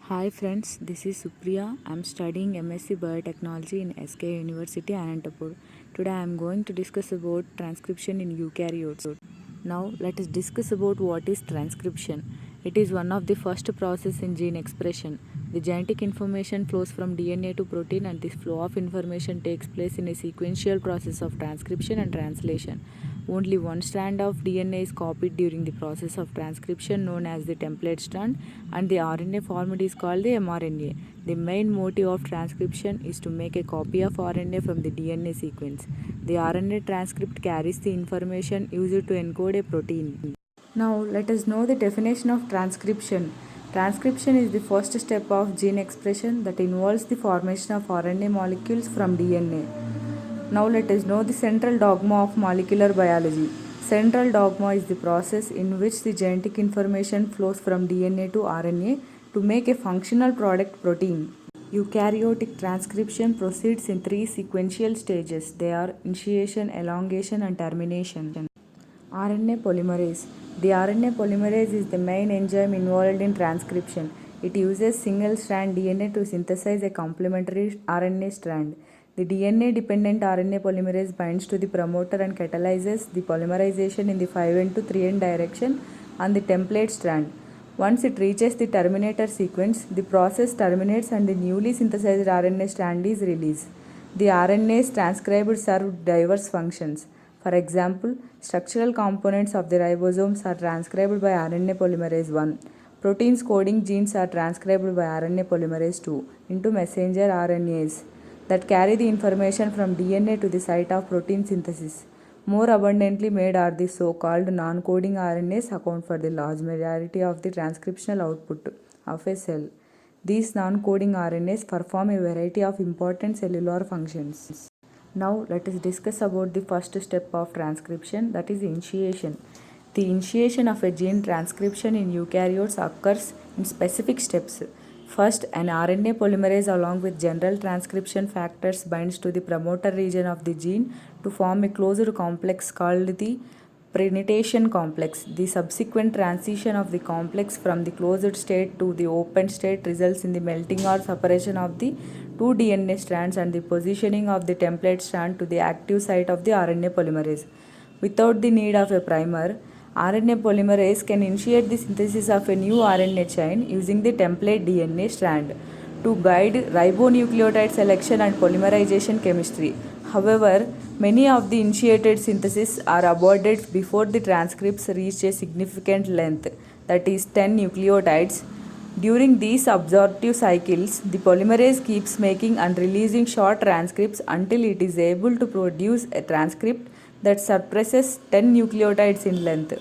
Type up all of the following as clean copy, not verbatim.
Hi friends, this is Supriya. I am studying MSc Biotechnology in SK University, Anantapur. Today I am going to discuss about transcription in eukaryotes. Now let us discuss about what is transcription. It is one of the first process in gene expression. The genetic information flows from DNA to protein, and this flow of information takes place in a sequential process of transcription and translation. Only one strand of DNA is copied during the process of transcription known as the template strand, and the RNA formed is called the mRNA. The main motive of transcription is to make a copy of RNA from the DNA sequence. The RNA transcript carries the information used to encode a protein. Now let us know the definition of transcription. Transcription is the first step of gene expression that involves the formation of RNA molecules from DNA. Now let us know the central dogma of molecular biology. Central dogma is the process in which the genetic information flows from DNA to RNA to make a functional product protein. Eukaryotic transcription proceeds in three sequential stages. They are initiation, elongation, and termination. RNA polymerase. The RNA polymerase is the main enzyme involved in transcription. It uses single strand DNA to synthesize a complementary RNA strand. The DNA dependent RNA polymerase binds to the promoter and catalyzes the polymerization in the 5' to 3' direction on the template strand. Once it reaches the terminator sequence, the process terminates and the newly synthesized RNA strand is released. The RNAs transcribed serve diverse functions. For example, structural components of the ribosomes are transcribed by RNA polymerase 1. Proteins coding genes are transcribed by RNA polymerase 2 into messenger RNAs that carry the information from DNA to the site of protein synthesis. More abundantly made are the so-called non-coding RNAs account for the large majority of the transcriptional output of a cell. These non-coding RNAs perform a variety of important cellular functions. Now let us discuss about the first step of transcription, that is initiation. The initiation of a gene transcription in eukaryotes occurs in specific steps. First, an RNA polymerase along with general transcription factors binds to the promoter region of the gene to form a closed complex called the prenutation complex. The subsequent transition of the complex from the closed state to the open state results in the melting or separation of the two DNA strands and the positioning of the template strand to the active site of the RNA polymerase. Without the need of a primer, RNA polymerase can initiate the synthesis of a new RNA chain using the template DNA strand to guide ribonucleotide selection and polymerization chemistry. However, many of the initiated syntheses are aborted before the transcripts reach a significant length, that is 10 nucleotides. During these absorptive cycles, the polymerase keeps making and releasing short transcripts until it is able to produce a transcript that surpasses 10 nucleotides in length.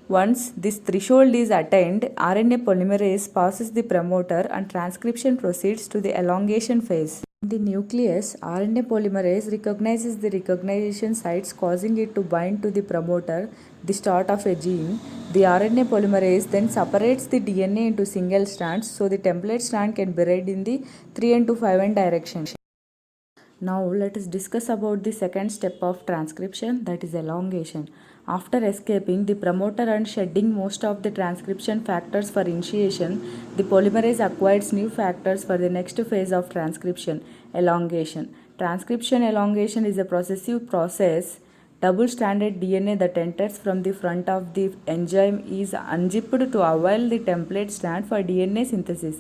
Once this threshold is attained, RNA polymerase passes the promoter and transcription proceeds to the elongation phase. In the nucleus, RNA polymerase recognizes the recognition sites causing it to bind to the promoter, the start of a gene. The RNA polymerase then separates the DNA into single strands so the template strand can be read in the 3' to 5' direction. Now let us discuss about the second step of transcription, that is elongation. After escaping the promoter and shedding most of the transcription factors for initiation, the polymerase acquires new factors for the next phase of transcription, elongation. Transcription elongation is a processive process. Double-stranded DNA that enters from the front of the enzyme is unzipped to avail the template strand for DNA synthesis.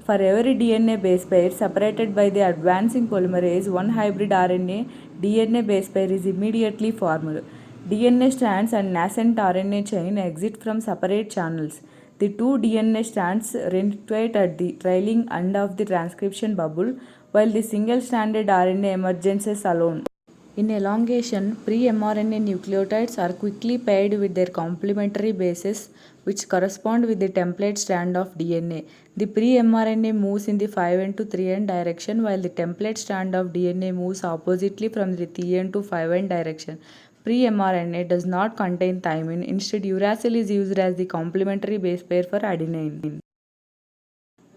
For every DNA base pair separated by the advancing polymerase, one hybrid RNA DNA base pair is immediately formed. DNA strands and nascent RNA chain exit from separate channels. The two DNA strands reunite at the trailing end of the transcription bubble, while the single-stranded RNA emerges alone. In elongation, pre-mRNA nucleotides are quickly paired with their complementary bases which correspond with the template strand of DNA. The pre-mRNA moves in the 5' to 3' direction while the template strand of DNA moves oppositely from the 3' to 5' direction. Pre-mRNA does not contain thymine, instead uracil is used as the complementary base pair for adenine.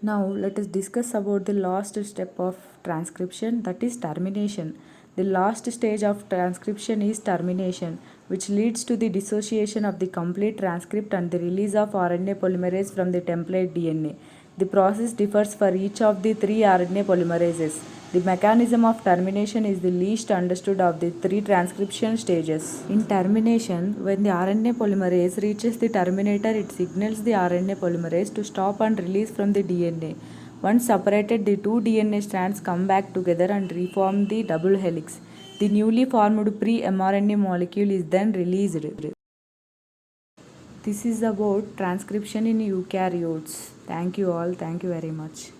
Now let us discuss about the last step of transcription, that is termination. The last stage of transcription is termination, which leads to the dissociation of the complete transcript and the release of RNA polymerase from the template DNA. The process differs for each of the three RNA polymerases. The mechanism of termination is the least understood of the three transcription stages. In termination, when the RNA polymerase reaches the terminator, it signals the RNA polymerase to stop and release from the DNA. Once separated, the two DNA strands come back together and reform the double helix. The newly formed pre-mRNA molecule is then released. This is about transcription in eukaryotes. Thank you all. Thank you very much.